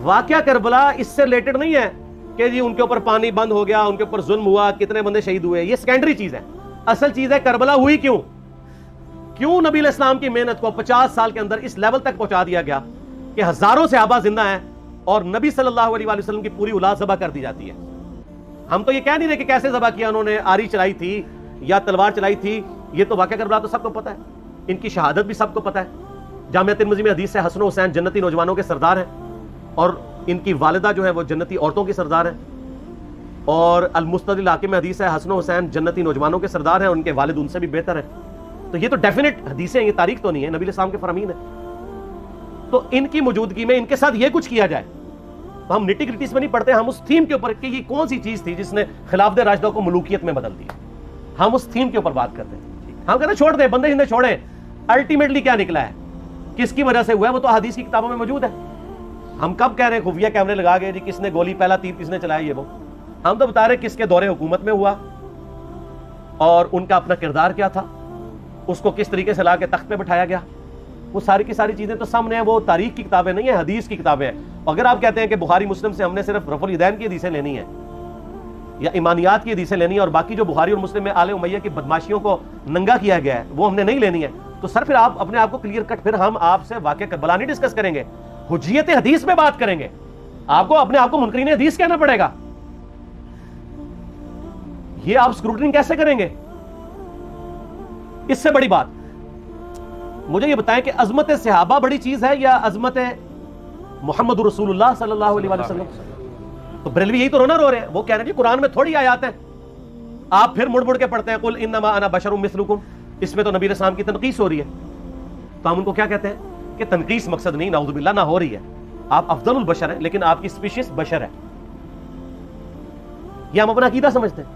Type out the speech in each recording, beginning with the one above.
واقعہ کربلا اس سے ریلیٹڈ نہیں ہے کہ جی ان کے اوپر پانی بند ہو گیا، ان کے اوپر ظلم ہوا، کتنے بندے شہید ہوئے، یہ سیکنڈری چیز ہے. اصل چیز ہے کربلا ہوئی کیوں نبی علیہ السلام کی محنت کو 50 سال کے اندر اس لیول تک پہنچا دیا گیا کہ ہزاروں صحابہ زندہ ہیں اور نبی صلی اللہ علیہ وآلہ وسلم کی پوری اولاد ذبح کر دی جاتی ہے. ہم تو یہ کہہ نہیں رہے کہ کیسے ذبح کیا انہوں نے، آری چلائی تھی یا تلوار چلائی تھی. یہ تو واقعہ کربلا تو سب کو پتہ ہے، ان کی شہادت بھی سب کو پتہ ہے. جامعہ ترمذی میں حدیث ہے حسن و حسین جنتی نوجوانوں کے سردار ہیں اور ان کی والدہ جو ہے وہ جنتی عورتوں کی سردار ہیں. اور المستدرک الحاکم میں حدیث ہے حسن و حسین جنتی نوجوانوں کے سردار ہیں اور ان کے والد ان سے بھی بہتر ہیں. تو یہ تو ڈیفینٹ حدیثیں ہیں، یہ تاریخ تو نہیں ہے، نبی علیہ السلام کے فرامین ہے. تو ان کی موجودگی میں ان کے ساتھ یہ کچھ کیا جائے. ہم نٹی گریٹیز میں نہیں پڑھتے، ہم اس تھیم کے اوپر کہ یہ کون سی چیز تھی جس نے خلافت راشدہ کو ملوکیت میں بدل دیا، ہم اس تھیم کے اوپر بات کرتے ہیں. ہم کہتے ہیں چھوڑ دیں، بندے ہندے چھوڑیں. الٹیمیٹلی کیا نکلا ہے، کس کی وجہ سے ہوا ہے، وہ تو حدیث کی کتابوں میں موجود ہے. ہم کب کہہ رہے ہیں خفیہ کیمرے لگا گئے جی کس نے گولی پہلا تیر کس نے چلایا، یہ وہ ہم تو بتا رہے کس کے دور حکومت میں ہوا اور ان کا اپنا کردار کیا تھا، اس کو کس طریقے سے لا کے تخت پہ بٹھایا گیا. وہ ساری کی ساری چیزیں تو سامنے ہیں. وہ تاریخ کی کتابیں نہیں ہیں، حدیث کی کتابیں ہیں. اگر آپ کہتے ہیں کہ بخاری مسلم سے ہم نے صرف رفع الیدین کی حدیثیں لینی ہیں یا ایمانیات کی حدیثیں لینی ہے اور باقی جو بخاری اور مسلم میں آل امیہ کی بدماشیوں کو ننگا کیا گیا ہے وہ ہم نے نہیں لینی ہے، تو سر پھر آپ اپنے آپ کو کلیئر کٹ، پھر ہم آپ سے واقعہ کربلا نہیں ڈسکس کریں گے، حجیت حدیث میں بات کریں گے. آپ کو اپنے آپ کو منکرین حدیث کہنا پڑے گا. یہ آپ اسکروٹنگ کیسے کریں گے؟ اس سے بڑی بات مجھے یہ بتائیں کہ عظمت صحابہ بڑی چیز ہے یا عظمت محمد رسول اللہ صلی اللہ علیہ وسلم؟ تو بریلوی یہی تو رونا رو رہے ہیں. وہ کہہ رہے ہیں کہ قرآن میں تھوڑی آیات ہیں، آپ پھر مڑ کے پڑھتے ہیں قل انما انا بشر مثلکم، اس میں تو نبی علیہ السلام کی تنقیص ہو رہی ہے. تو ہم ان کو کیا کہتے ہیں کہ تنقیص مقصد نہیں، نعوذ باللہ نہ ہو رہی ہے. آپ افضل البشر ہیں لیکن آپ کی اسپیشیز بشر ہے، یہ ہم اپنا عقیدہ سمجھتے ہیں،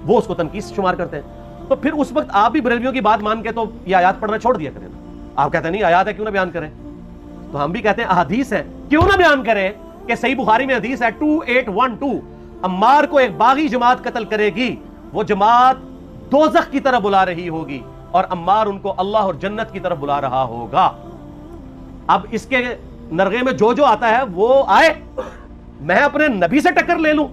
وہ اس کو تنقیص شمار کرتے ہیں. تو پھر اس وقت آپ بھی بریلویوں کی بات مان کے تو یہ آیات پڑھنا چھوڑ دیا کریں. آپ کہتے ہیں نہیں آیات ہے کیوں نہ بیان کریں، تو ہم بھی کہتے ہیں احادیث ہے کیوں نہ بیان کریں. کہ صحیح بخاری میں حدیث ہے 2812 عمار کو ایک باغی جماعت قتل کرے گی، وہ جماعت دوزخ کی طرف بلا رہی ہوگی اور عمار ان کو اللہ اور جنت کی طرف بلا رہا ہوگا. اب اس کے نرغے میں جو آتا ہے وہ آئے، میں اپنے نبی سے ٹکر لے لوں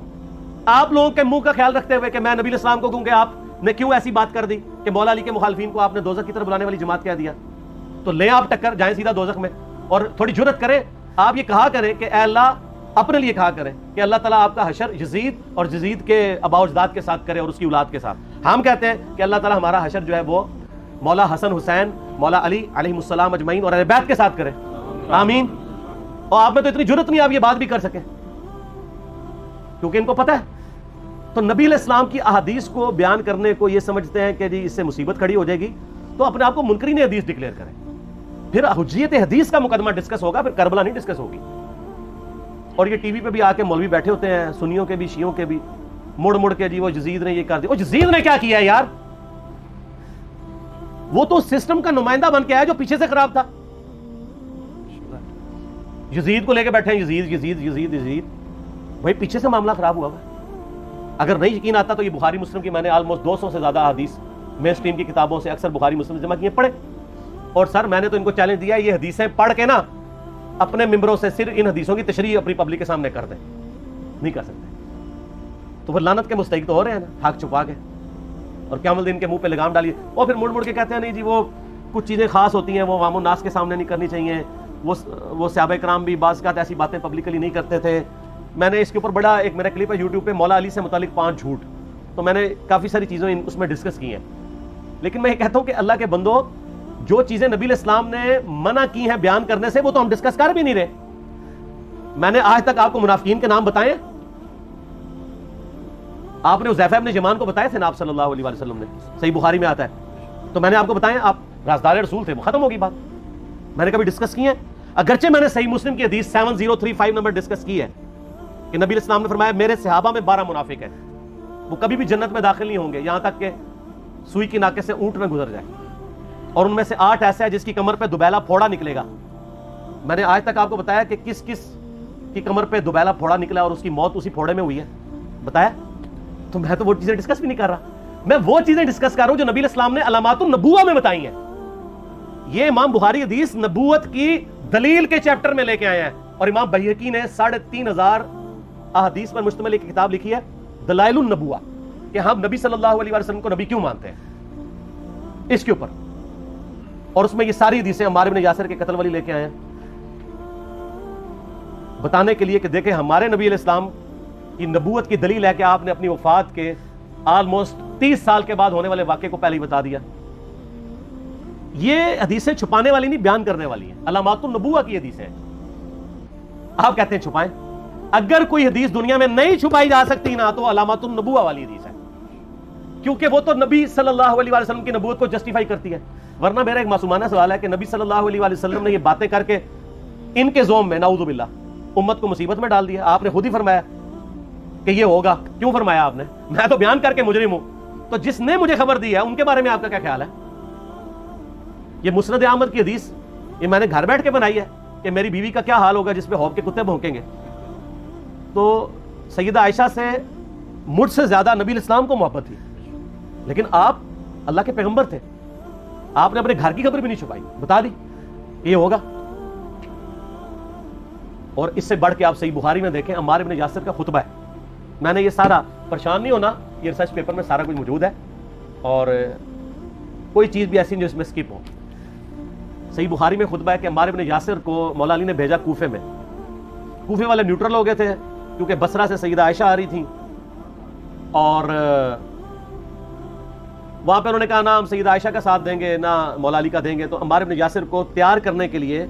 آپ لوگوں کے منہ کا خیال رکھتے ہوئے کہ میں نبی علیہ السلام کو کہوں کہ آپ نے کیوں ایسی بات کر دی کہ مولا علی کے مخالفین کو آپ نے دوزخ کی طرف بلانے والی جماعت کہہ دیا. تو لیں آپ ٹکر، جائیں سیدھا دوزخ میں. اور تھوڑی جرت کریں آپ یہ کہا کریں کہ اے اللہ، اپنے لیے کہا کریں کہ اللہ تعالیٰ آپ کا حشر یزید اور یزید کے آباء و اجداد کے ساتھ کرے اور اس کی اولاد کے ساتھ. ہم کہتے ہیں کہ اللہ تعالیٰ ہمارا حشر جو ہے وہ مولا حسن حسین، مولا علی علیہ السلام اجمعین اور اہل بیت کے ساتھ کرے، آمین. اور آپ میں تو اتنی جرت نہیں آپ یہ بات بھی کر سکیں کیونکہ ان کو پتہ ہے. تو نبی علیہ السلام کی احادیث کو بیان کرنے کو یہ سمجھتے ہیں کہ جی اس سے مصیبت کھڑی ہو جائے گی، تو اپنے آپ کو منکرین حدیث ڈکلیئر کریں. پھر حجیت حدیث کا مقدمہ ڈسکس ہوگا، پھر کربلا نہیں ڈسکس ہوگی. اور یہ ٹی وی پہ بھی آ کے مولوی بیٹھے ہوتے ہیں، سنیوں کے بھی شیعوں کے بھی، مڑ کے جی وہ یزید نے یہ کر دیا. وہ یزید نے کیا کیا ہے یار؟ وہ تو سسٹم کا نمائندہ بن کے آیا جو پیچھے سے خراب تھا. یزید کو لے کے بیٹھے ہیں، یزید یزید یزید یزید، بھائی پیچھے سے معاملہ خراب ہوا ہے. اگر نہیں یقین آتا تو یہ بخاری مسلم کی میں نے آلموسٹ 200 سے زیادہ حدیث مین اسٹریم کی کتابوں سے اکثر بخاری مسلم جمع کیے پڑھے. اور سر میں نے تو ان کو چیلنج دیا یہ حدیثیں پڑھ کے نا اپنے ممبروں سے صرف ان حدیثوں کی تشریح اپنی پبلک کے سامنے کر دیں. نہیں کر سکتے تو پھر لعنت کے مستحق تو ہو رہے ہیں نا حق چھپا کے، اور قیامت دن کے منہ پہ لگام ڈالیے. اور پھر مڑ کے کہتے ہیں نہیں جی وہ کچھ چیزیں خاص ہوتی ہیں وہ عوام الناس کے سامنے نہیں کرنی چاہیے. وہ صحابہ کرام بھی بعض اوقات ایسی باتیں پبلکلی نہیں کرتے تھے. میں نے اس کے اوپر بڑا ایک میرا کلپ ہے یوٹیوب پہ، مولا علی سے متعلق 5 جھوٹ، تو میں نے کافی ساری چیزیں اس میں ڈسکس کی ہیں. لیکن میں یہ کہتا ہوں کہ اللہ کے بندو، جو چیزیں نبی علیہ السلام نے منع کی ہیں بیان کرنے سے وہ تو ہم ڈسکس کر بھی نہیں رہے. میں نے آج تک آپ کو منافقین کے نام بتائے؟ آپ نے حذیفہ ابن یمان کو بتائے تھے نا آپ صلی اللہ علیہ وسلم نے، صحیح بخاری میں آتا ہے. تو میں نے آپ کو بتایا، آپ رازدار رسول تھے، وہ ختم ہوگی بات. میں نے کبھی ڈسکس کی ہے؟ اگرچہ میں نے صحیح مسلم کی حدیث 7035 نمبر ڈسکس کی ہے کہ نبی علیہ السلام نے فرمایا میرے صحابہ میں 12 منافق ہیں، وہ کبھی بھی جنت میں داخل نہیں ہوں گے یہاں تک کہ سوئی کی ناکے سے اونٹ نہ گزر جائے، اور ان میں سے 8 ایسے ہیں جس کی کمر پہ دوبیلا پھوڑا نکلے گا. میں نے آج تک آپ کو بتایا کہ کس کس کی کمر پہ دوبیلا پھوڑا نکلا اور اس کی موت اسی پھوڑے میں ہوئی ہے؟ بتایا؟ تو میں تو وہ چیزیں ڈسکس بھی نہیں کر رہا، میں وہ چیزیں ڈسکس کر رہا ہوں جو نبی علیہ السلام نے علامات النبوہ میں بتائی ہیں. یہ امام بخاری حدیث نبوت کی دلیل کے چیپٹر میں لے کے آئے ہیں. اور امام بیہقی نے 3,500 احادیث پر مشتمل ایک کتاب لکھی ہے دلائل النبوہ, کہ ہم نبی صلی اللہ علیہ وسلم کو نبی کیوں مانتے ہیں, اس کے اوپر. اور اس میں یہ ساری حدیثیں عمار بن یاسر کے قتل والی لے کے آئے ہیں, بتانے کے لیے کہ دیکھیں ہمارے نبی علیہ السلام کی نبوت کی دلیل ہے کہ آپ نے اپنی وفات کے آلموسٹ 30 سال کے بعد ہونے والے واقعے کو پہلے ہی بتا دیا. یہ حدیثیں چھپانے والی نہیں, بیان کرنے والی ہیں, علامات النبوہ کی حدیثیں ہیں. آپ کہتے ہیں چھپائیں, اگر کوئی حدیث دنیا میں نہیں چھپائی جا سکتی نا تو علامات النبوہ والی حدیث ہے, کیونکہ وہ تو نبی صلی اللہ علیہ وسلم کی نبوت کو جسٹیفائی کرتی ہے. ورنہ میرا ایک معصومانہ سوال ہے کہ نبی صلی اللہ علیہ وسلم نے یہ باتیں کر کے ان کے زوم میں نعوذ باللہ امت کو مصیبت میں ڈال دیا. آپ نے خود ہی فرمایا کہ یہ ہوگا. کیوں فرمایا آپ نے؟ میں تو بیان کر کے مجرم ہوں, تو جس نے مجھے خبر دی ہے ان کے بارے میں آپ کا کیا خیال ہے؟ یہ مسند احمد کی حدیث یہ میں نے گھر بیٹھ کے بنائی ہے کہ میری بیوی کا کیا حال ہوگا جس پہ خوف کے کتے بھونکیں گے. تو سیدہ عائشہ سے مجھ سے زیادہ نبی الاسلام کو محبت تھی, لیکن آپ اللہ کے پیغمبر تھے, آپ نے اپنے گھر کی خبر بھی نہیں چھپائی, بتا دی یہ ہوگا. اور اس سے بڑھ کے آپ صحیح بخاری میں دیکھیں عمار بن یاسر کا خطبہ ہے. میں نے یہ سارا, پریشان نہیں ہونا, یہ ریسرچ پیپر میں سارا کچھ موجود ہے, اور کوئی چیز بھی ایسی نہیں جو اس میں سکپ ہو. صحیح بخاری میں خطبہ ہے کہ عمار بن یاسر کو مولا علی نے بھیجا کوفے میں. کوفے والے نیوٹرل ہو گئے تھے کیونکہ بصرہ سے سیدہ عائشہ آ رہی تھیں, اور وہاں پہ انہوں نے کہا نہ ہم سیدہ عائشہ کا ساتھ دیں گے نہ مولا علی کا دیں گے. تو عمار بن یاسر کو تیار کرنے کے لیے,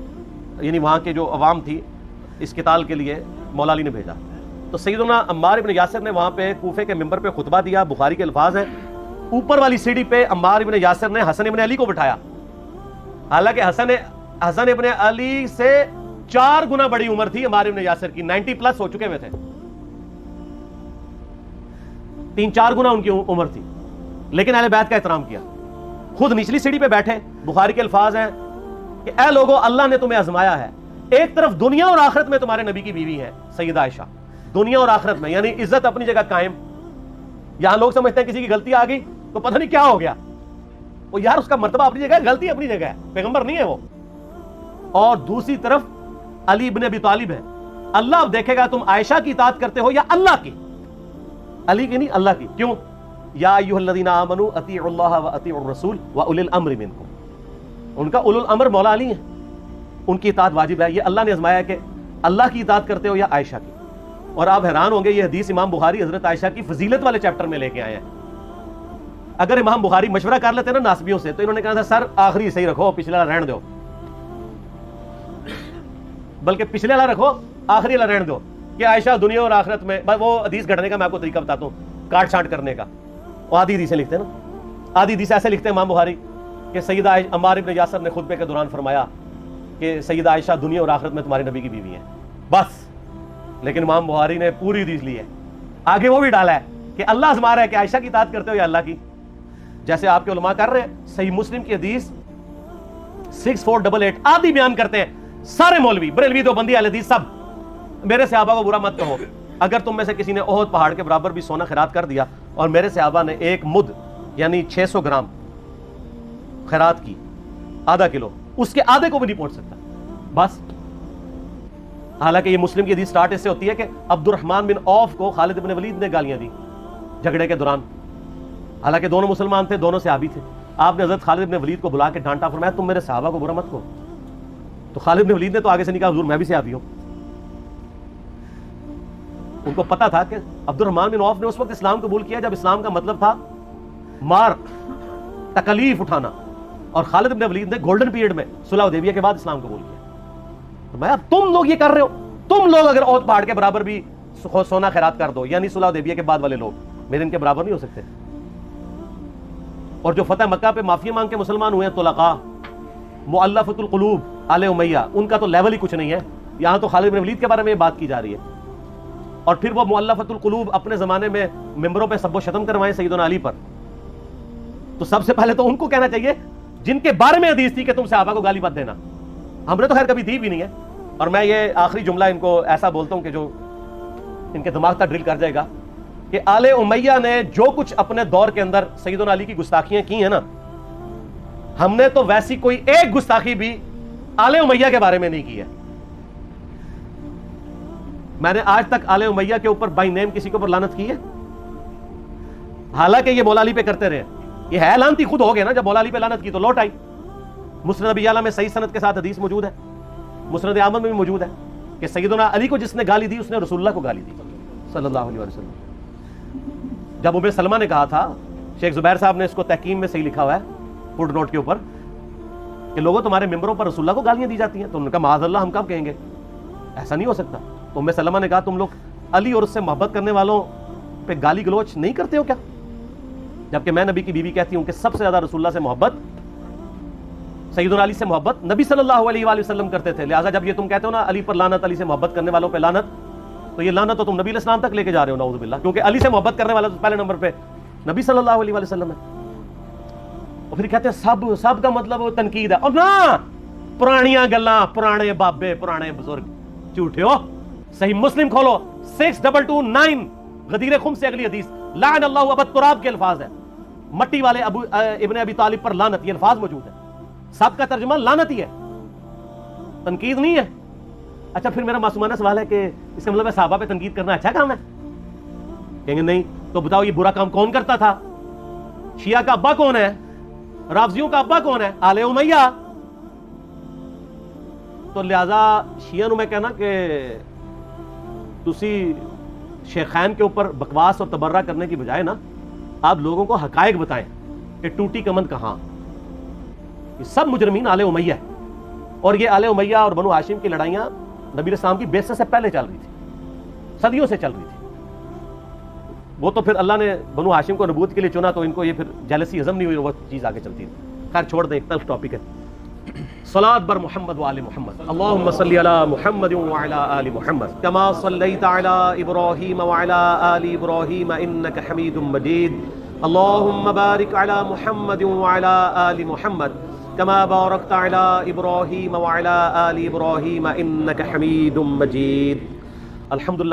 یعنی وہاں کے جو عوام تھی اس قتال کے لیے, مولا علی نے بھیجا. تو سیدنا عمار بن یاسر نے وہاں پہ کوفے کے ممبر پہ خطبہ دیا. بخاری کے الفاظ ہیں, اوپر والی سیڑھی پہ عمار بن یاسر نے حسن ابن علی کو بٹھایا, حالانکہ حسن ابن علی سے 4 گنا بڑی عمر تھی عمار بن یاسر کی, 90 پلس ہو چکے ہوئے تھے, 3-4 گنا ان کی عمر تھی, لیکن اہل بیت کا احترام کیا. خود نچلی سیڑھی پہ بیٹھے. بخاری کے الفاظ ہیں کہ اے لوگو اللہ نے تمہیں آزمایا ہے, ایک طرف دنیا اور آخرت میں تمہارے نبی کی بیوی ہے سیدہ عائشہ, دنیا اور آخرت میں, یعنی عزت اپنی جگہ قائم. یہاں لوگ سمجھتے ہیں کسی کی غلطی آ گئی تو پتہ نہیں کیا ہو گیا, وہ یار اس کا مرتبہ اپنی جگہ ہے, غلطی اپنی جگہ ہے, پیغمبر نہیں ہے وہ. اور دوسری طرف علی ابن ابی طالب ہے. اللہ اب دیکھے گا تم عائشہ کی اطاعت کرتے ہو یا اللہ کی, علی کی نہیں اللہ کی. کیوں؟ یا ایھا الذین آمنوا اطیعوا اللہ واطیعوا الرسول واولی الامر منکم. ان کا اولو الامر مولا علی ہیں, ان کی اطاعت واجب ہے. یہ اللہ نے آزمایا ہے کہ اللہ کی اطاعت کرتے ہو یا عائشہ کی. اور آپ حیران ہوں گے, یہ حدیث امام بخاری حضرت عائشہ کی فضیلت والے چیپٹر میں لے کے آئے ہیں. اگر امام بخاری مشورہ کر لیتے نا ناسبیوں سے تو انہوں نے کہا تھا سر آخری صحیح رکھو, پچھلا رہن دو, بلکہ پچھلے والا رکھو آخری والا رہن دو, کہ عائشہ دنیا اور آخرت میں. وہ حدیث گھڑنے کا میں آپ کو طریقہ بتاتا ہوں, کاٹ چھانٹ کرنے کا. وہ آدھی حدیثیں لکھتے ہیں نا, آدھی حدیث ایسے لکھتے ہیں امام بخاری کہ سیدہ عمار بن یاسر نے خطبے کے دوران فرمایا کہ سیدہ عائشہ دنیا اور آخرت میں تمہارے نبی کی بیوی ہیں, بس. لیکن امام بخاری نے پوری حدیث لی ہے, آگے وہ بھی ڈالا ہے کہ اللہ آزما رہا ہے کہ عائشہ کی اطاعت کرتے ہو یا اللہ کی, جیسے آپ کے علماء کر رہے ہیں. صحیح مسلم کی حدیث 6488 آدھی بیان کرتے ہیں سارے مولوی, بریلوی, دیوبندی, اہل حدیث, سب. میرے صحابہ کو برا مت کہو, اگر تم میں سے کسی نے احد پہاڑ کے برابر بھی سونا خیرات کر دیا اور میرے صحابہ نے 1 مد یعنی 600 گرام خیرات کی, آدھا کلو, اس کے آدھے کو بھی نہیں پہنچ سکتا, بس. حالانکہ یہ مسلم کی حدیث سٹارٹ اس سے ہوتی ہے کہ عبد الرحمن بن عوف کو خالد بن ولید نے گالیاں دی جھگڑے کے دوران, حالانکہ دونوں مسلمان تھے, دونوں صحابی تھے. آپ نے حضرت خالد بن ولید کو بلا کے ڈانٹا, فرمایا تم میرے صحابہ کو برا مت کہو. تو خالد بن ولید نے تو آگے سے نہیں کہا حضور میں بھی صحابی ہوں. ان کو پتا تھا کہ عبد الرحمن بن عوف نے اس وقت اسلام قبول کیا جب اسلام کا مطلب تھا مار, تکلیف اٹھانا, اور خالد بن ولید نے گولڈن پیریڈ میں صلح حدیبیہ کے بعد اسلام قبول کیا. فرمایا تم لوگ یہ کر رہے ہو, تم لوگ اگر احد پہاڑ کے برابر بھی سونا خیرات کر دو, یعنی صلح حدیبیہ کے بعد والے لوگ, میرے ان کے برابر نہیں ہو سکتے. اور جو فتح مکہ پہ معافی مانگ کے مسلمان ہوئے ہیں طلقاء, مؤلفۃ القلوب, آل امیہ, ان کا تو لیول ہی کچھ نہیں ہے. یہاں تو خالد بن ولید کے بارے میں بات کی جا رہی ہے, اور پھر وہ مؤلفۃ القلوب اپنے زمانے میں ممبروں پہ سب و شتم کروائیں سیدنا علی پر. تو سب سے پہلے تو ان کو کہنا چاہیے جن کے بارے میں حدیث تھی کہ تم صحابہ کو گالی مت دینا. ہم نے تو خیر کبھی دی بھی نہیں ہے. اور میں یہ آخری جملہ ان کو ایسا بولتا ہوں کہ جو ان کے دماغ تک ڈرل کر جائے گا, کہ آل امیہ نے جو کچھ اپنے دور کے اندر سیدنا علی کی گستاخیاں کی ہیں نا, ہم نے تو ویسی کوئی ایک گستاخی بھی آل امیہ کے بارے میں نہیں کی ہے. میں نے آج تک آل امیہ کے اوپر بائی نیم کسی کے اوپر لعنت کی ہے؟ حالانکہ یہ مولا علی پہ کرتے رہے. یہ ہے لعنتی خود ہو گئے نا, جب مولا علی پہ لعنت کی تو لوٹ آئی. مسند ابی یعلا میں صحیح سند کے ساتھ حدیث موجود ہے, مسند احمد میں بھی موجود ہے کہ سیدنا علی کو جس نے گالی دی اس نے رسول اللہ کو گالی دی صلی اللہ علیہ وسلم. جب ام سلمہ نے کہا تھا, شیخ زبیر صاحب نے اس کو تحکیم میں صحیح لکھا ہوا ہے فوٹ نوٹ کے اوپر, کہ لوگوں تمہارے ممبروں پر رسول اللہ کو گالیاں دی جاتی ہیں, تو انہوں نے کہا معاذ اللہ, ہم کب کہیں گے, ایسا نہیں ہو سکتا. تو ام سلمہ نے کہا تم لوگ علی اور اس سے محبت کرنے والوں پہ گالی گلوچ نہیں کرتے ہو کیا؟ جبکہ میں نبی کی بیوی کہتی ہوں کہ سب سے زیادہ رسول اللہ سے محبت, سیدنا علی سے محبت نبی صلی اللہ علیہ وآلہ وسلم کرتے تھے. لہٰذا جب یہ تم کہتے ہو نا علی پر لعنت, علی سے محبت کرنے والوں پہ لعنت, تو یہ لعنت تو تم نبی علیہ السلام تک لے کے جا رہے ہو نعوذ باللہ, کیونکہ علی سے محبت کرنے والا تو پہلے نمبر پہ نبی صلی اللہ علیہ وآلہ وسلم ہے. اور پھر کہتے ہیں سب کا مطلب تنقید ہے. اور نہ, پرانیاں گلاں, پرانے بابے, پرانے بزرگ, جھوٹے ہو. صحیح مسلم کھولو 6229 غدیر خم سے اگلی حدیث, لعن اللہ ابا التراب کے الفاظ ہے, مٹی والے ابن ابی طالب پر لعنت, یہ الفاظ موجود ہے. سب کا ترجمہ لعنت ہی ہے, تنقید نہیں ہے. اچھا پھر میرا معصومانہ سوال ہے کہ اس کا مطلب ہے صحابہ پہ تنقید کرنا اچھا کام ہے؟ کہیں گے نہیں. تو بتاؤ یہ برا کام کون کرتا تھا؟ شیعہ کا ابا کون ہے؟ رافضیوں کا ابا کون ہے؟ آل امیہ. تو لہذا شیعہ نو میں کہنا کہ تسی شیخین کے اوپر بکواس اور تبرہ کرنے کی بجائے نا, آپ لوگوں کو حقائق بتائیں کہ ٹوٹی کمند کہاں. یہ سب مجرمین آل امیہ ہے, اور یہ آل امیہ اور بنو ہاشم کی لڑائیاں نبی علیہ السلام کی بعثت سے پہلے چل رہی تھی, صدیوں سے چل رہی تھی. وہ تو پھر اللہ نے بنو ہاشم کو نبوت کے لیے چنا, تو ان کو یہ پھر جیلسی ہضم نہیں ہوئی, وہ چیز آگے چلتی تھی. خیر چھوڑ دیں, ایک تلخ ٹاپک ہے. صلاۃ بر محمد و آل محمد. اللہم صلی علی محمد و علی آل محمد کما صلیت علی ابراہیم و علی آل ابراہیم انک حمید مجید. اللہم بارک علی محمد و علی آل محمد کما بارکت علی ابراہیم و علی آل ابراہیم انک حمید مجید. الحمدللہ.